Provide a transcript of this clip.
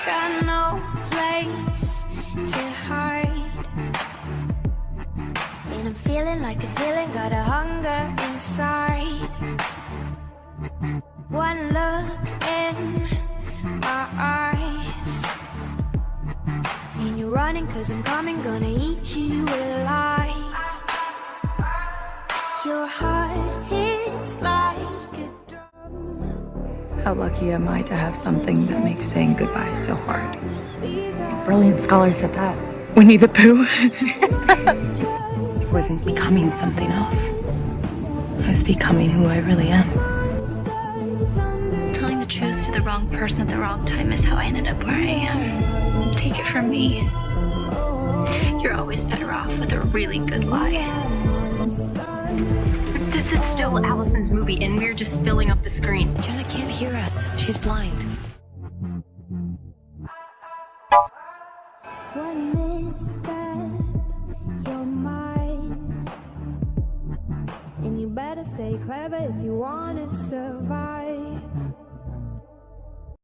Got no place to hide, and I'm feeling like a villain, got a hunger inside. One look in my eyes, and you're running 'cause I'm coming, gonna eat you alive. Your heart hits like a drum. How lucky am I to have something that makes saying goodbye so hard? A brilliant scholar said that. Winnie the Pooh. I wasn't becoming something else. I was becoming who I really am. Telling the truth to the wrong person at the wrong time is how I ended up where I am. Take it from me. You're always better off with a really good lie. This is still Allison's movie, and we're just filling up the screen. Jenna can't hear us. She's blind. One misstep, you're mine, and you better stay clever if you wanna survive.